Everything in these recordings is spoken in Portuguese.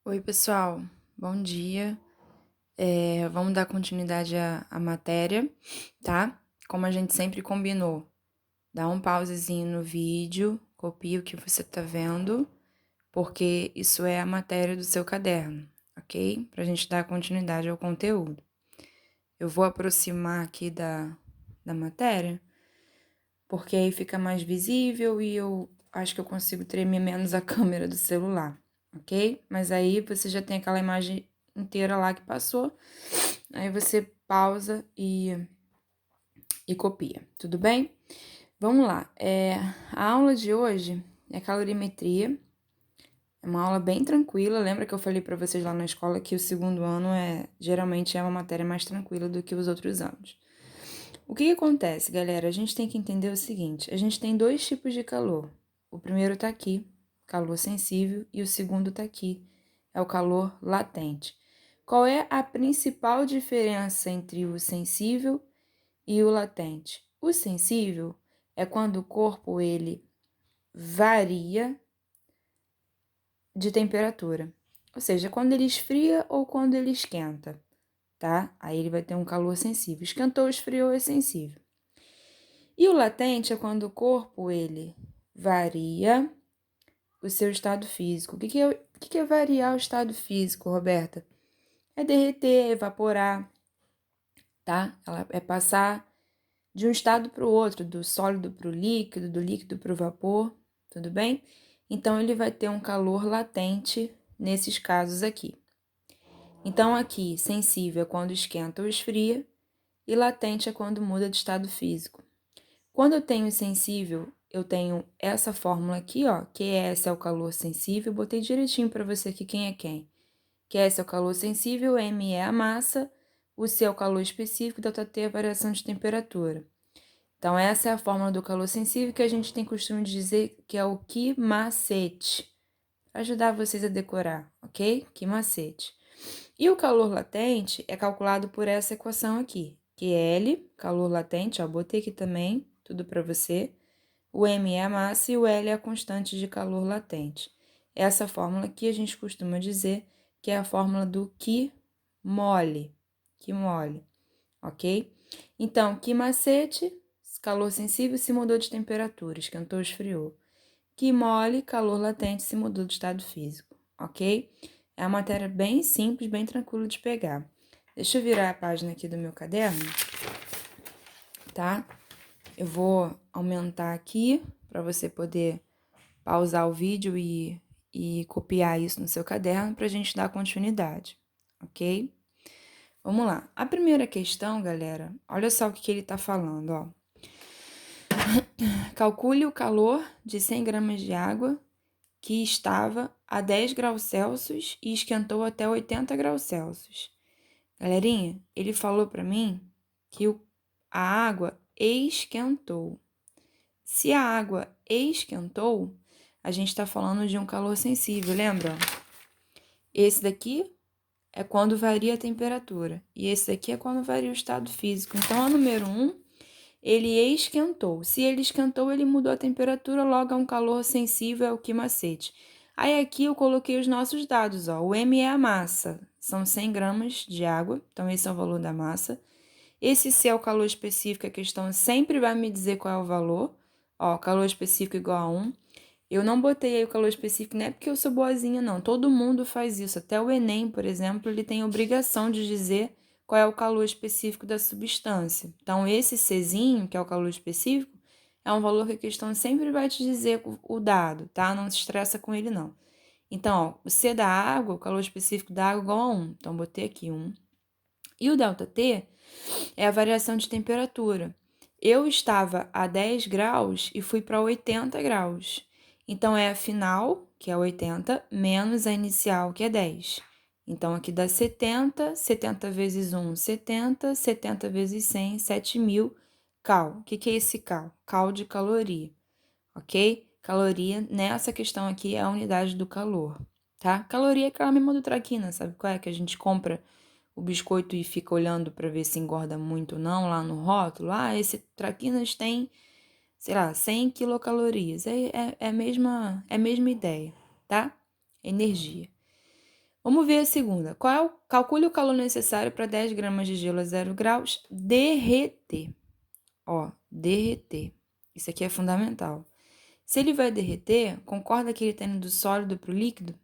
Oi, pessoal, bom dia. Vamos dar continuidade à matéria, tá? Como a gente sempre combinou, dá um pausezinho no vídeo, copia o que você tá vendo, porque isso é a matéria do seu caderno, ok? Pra gente dar continuidade ao conteúdo. Eu vou aproximar aqui da matéria, porque aí fica mais visível e eu acho que eu consigo tremer menos a câmera do celular, ok? Mas aí você já tem aquela imagem inteira lá que passou, aí você pausa e copia, tudo bem? Vamos lá, a aula de hoje é calorimetria, é uma aula bem tranquila. Lembra que eu falei para vocês lá na escola que o segundo ano geralmente é uma matéria mais tranquila do que os outros anos. O que acontece, galera? A gente tem que entender o seguinte: a gente tem dois tipos de calor. O primeiro tá aqui, calor sensível, e o segundo tá aqui, é o calor latente. Qual é a principal diferença entre o sensível e o latente? O sensível é quando o corpo ele varia de temperatura, ou seja, quando ele esfria ou quando ele esquenta, tá? Aí ele vai ter um calor sensível. Esquentou, esfriou, é sensível. E o latente é quando o corpo ele varia o seu estado físico. O que é variar o estado físico, Roberta? É derreter, evaporar, tá? Ela é passar de um estado para o outro, do sólido para o líquido, do líquido para o vapor, tudo bem? Então, ele vai ter um calor latente nesses casos aqui. Então, aqui, sensível é quando esquenta ou esfria, e latente é quando muda de estado físico. Quando eu tenho sensível, eu tenho essa fórmula aqui, ó, QS é o calor sensível, botei direitinho para você aqui quem é quem. QS é o calor sensível, M é a massa, o C é o calor específico, ΔT é a variação de temperatura. Então, essa é a fórmula do calor sensível que a gente tem costume de dizer que é o que macete, para ajudar vocês a decorar, ok? Que macete. E o calor latente é calculado por essa equação aqui, que é L, calor latente, ó, botei aqui também, tudo para você. O M é a massa e o L é a constante de calor latente. Essa fórmula aqui a gente costuma dizer que é a fórmula do que mole, ok? Então, que macete, calor sensível se mudou de temperatura, esquentou, esfriou. Que mole, calor latente se mudou de estado físico, ok? É uma matéria bem simples, bem tranquilo de pegar. Deixa eu virar a página aqui do meu caderno, tá? Eu vou aumentar aqui para você poder pausar o vídeo e copiar isso no seu caderno para a gente dar continuidade, ok? Vamos lá. A primeira questão, galera, olha só o que ele está falando, ó. Calcule o calor de 100 gramas de água que estava a 10 graus Celsius e esquentou até 80 graus Celsius. Galerinha, ele falou para mim que a água esquentou. Se a água esquentou, a gente está falando de um calor sensível, lembra? Esse daqui é quando varia a temperatura e esse daqui é quando varia o estado físico. Então, a número 1, ele esquentou. Se ele esquentou, ele mudou a temperatura, logo é um calor sensível, é o que macete. Aí aqui eu coloquei os nossos dados, ó. O M é a massa, são 100 gramas de água, então esse é o valor da massa. Esse C é o calor específico, a questão sempre vai me dizer qual é o valor. Ó, calor específico igual a 1. Eu não botei aí o calor específico, não é porque eu sou boazinha, não. Todo mundo faz isso. Até o Enem, por exemplo, ele tem a obrigação de dizer qual é o calor específico da substância. Então, esse Czinho, que é o calor específico, é um valor que a questão sempre vai te dizer o dado, tá? Não se estressa com ele, não. Então, ó, o C da água, o calor específico da água é igual a 1. Então, botei aqui 1. E o ΔT é a variação de temperatura. Eu estava a 10 graus e fui para 80 graus. Então, é a final, que é 80, menos a inicial, que é 10. Então, aqui dá 70, 70 vezes 1, 70, 70 vezes 100, 7.000 cal. O que é esse cal? Cal de caloria, ok? Caloria, nessa questão aqui, é a unidade do calor, tá? Caloria é aquela mesma do traquina, sabe qual é? Que a gente compra o biscoito e fica olhando para ver se engorda muito ou não lá no rótulo. Ah, esse traquinas tem, sei lá, 100 quilocalorias. É a mesma ideia, tá? Energia. Vamos ver a segunda. Calcule o calor necessário para 10 gramas de gelo a 0 graus derreter. Ó, derreter. Isso aqui é fundamental. Se ele vai derreter, concorda que ele está indo do sólido para o líquido?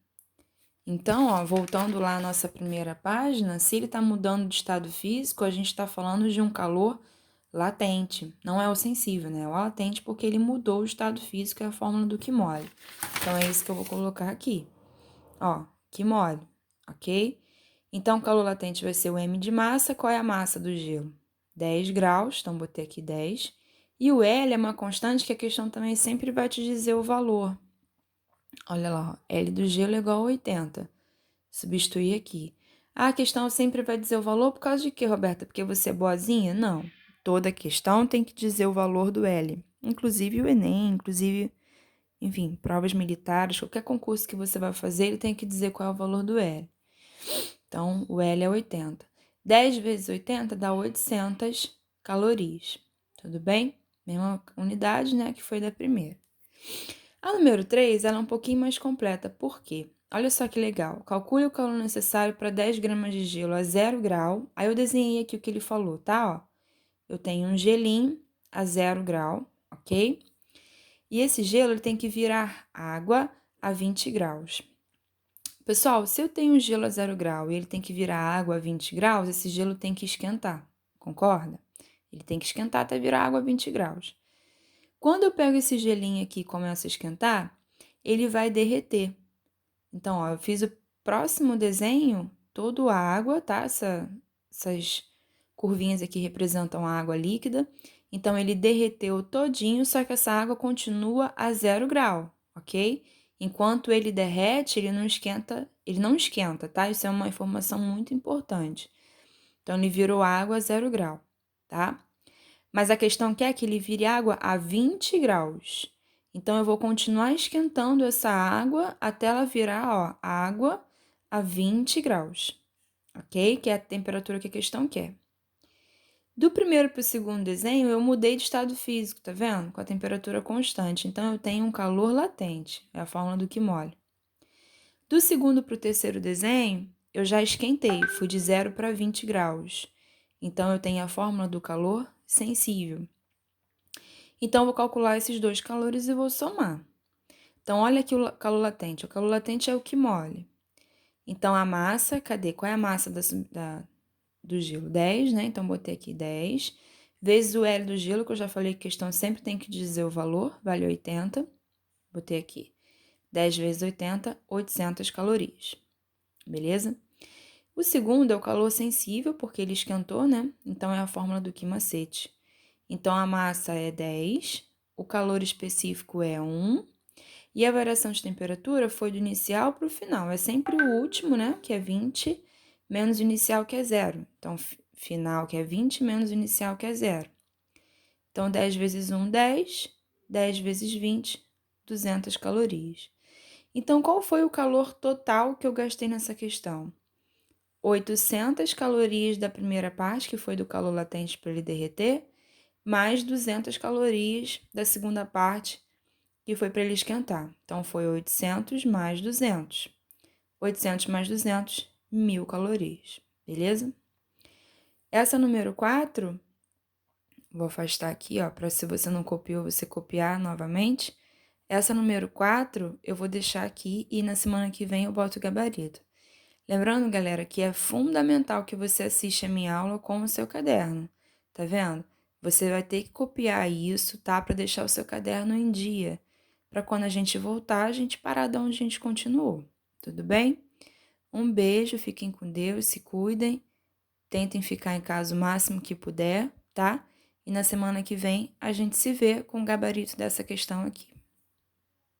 Então, ó, voltando lá à nossa primeira página, se ele está mudando de estado físico, a gente está falando de um calor latente. Não é o sensível, né? É o latente porque ele mudou o estado físico, é a fórmula do que mole. Então, é isso que eu vou colocar aqui. Ó, que mole, ok? Então, o calor latente vai ser o M de massa. Qual é a massa do gelo? 10 graus, então botei aqui 10. E o L é uma constante que a questão também sempre vai te dizer o valor. Olha lá, ó, L do gelo é igual a 80. Substituir aqui. A questão sempre vai dizer o valor por causa de quê, Roberta? Porque você é boazinha? Não. Toda questão tem que dizer o valor do L. Inclusive o Enem, inclusive, enfim, provas militares, qualquer concurso que você vai fazer, ele tem que dizer qual é o valor do L. Então, o L é 80. 10 vezes 80 dá 800 calorias. Tudo bem? Mesma unidade, né, que foi da primeira. A número 3, ela é um pouquinho mais completa. Por quê? Olha só que legal. Calcule o calor necessário para 10 gramas de gelo a 0 grau. Aí eu desenhei aqui o que ele falou, tá? Ó, eu tenho um gelinho a 0 grau, ok? E esse gelo ele tem que virar água a 20 graus. Pessoal, se eu tenho um gelo a 0 grau e ele tem que virar água a 20 graus, esse gelo tem que esquentar, concorda? Ele tem que esquentar até virar água a 20 graus. Quando eu pego esse gelinho aqui e começo a esquentar, ele vai derreter. Então, ó, eu fiz o próximo desenho, todo a água, tá? Essas curvinhas aqui representam a água líquida. Então, ele derreteu todinho, só que essa água continua a 0 grau, ok? Enquanto ele derrete, ele não esquenta, tá? Isso é uma informação muito importante. Então, ele virou água a 0 grau, tá? Mas a questão é que ele vire água a 20 graus. Então, eu vou continuar esquentando essa água até ela virar, ó, água a 20 graus, ok? Que é a temperatura que a questão quer. Do primeiro para o segundo desenho, eu mudei de estado físico, tá vendo? Com a temperatura constante. Então, eu tenho um calor latente, é a fórmula do que mole. Do segundo para o terceiro desenho, eu já esquentei, fui de 0 para 20 graus. Então, eu tenho a fórmula do calor sensível. Então, eu vou calcular esses dois calores e vou somar. Então, olha aqui o calor latente. O calor latente é o que mole. Então, a massa, cadê? Qual é a massa do gelo? 10, né? Então, botei aqui 10. Vezes o L do gelo, que eu já falei que a questão sempre tem que dizer o valor, vale 80. Botei aqui 10 vezes 80, 800 calorias. Beleza? O segundo é o calor sensível, porque ele esquentou, né? Então, é a fórmula do quimacete. Então, a massa é 10, o calor específico é 1, e a variação de temperatura foi do inicial para o final. É sempre o último, né? Que é 20, menos o inicial, que é 0. Então, final, que é 20, menos o inicial, que é 0. Então, 10 vezes 1, 10. 10 vezes 20, 200 calorias. Então, qual foi o calor total que eu gastei nessa questão? 800 calorias da primeira parte, que foi do calor latente para ele derreter, mais 200 calorias da segunda parte, que foi para ele esquentar. Então, foi 800 mais 200. 800 mais 200, 1.000 calorias, beleza? Essa número 4, vou afastar aqui, ó, para se você não copiou, você copiar novamente. Essa número 4, eu vou deixar aqui e na semana que vem eu boto o gabarito. Lembrando, galera, que é fundamental que você assista a minha aula com o seu caderno, tá vendo? Você vai ter que copiar isso, tá? Para deixar o seu caderno em dia, para quando a gente voltar, a gente parar de onde a gente continuou, tudo bem? Um beijo, fiquem com Deus, se cuidem, tentem ficar em casa o máximo que puder, tá? E na semana que vem a gente se vê com o gabarito dessa questão aqui.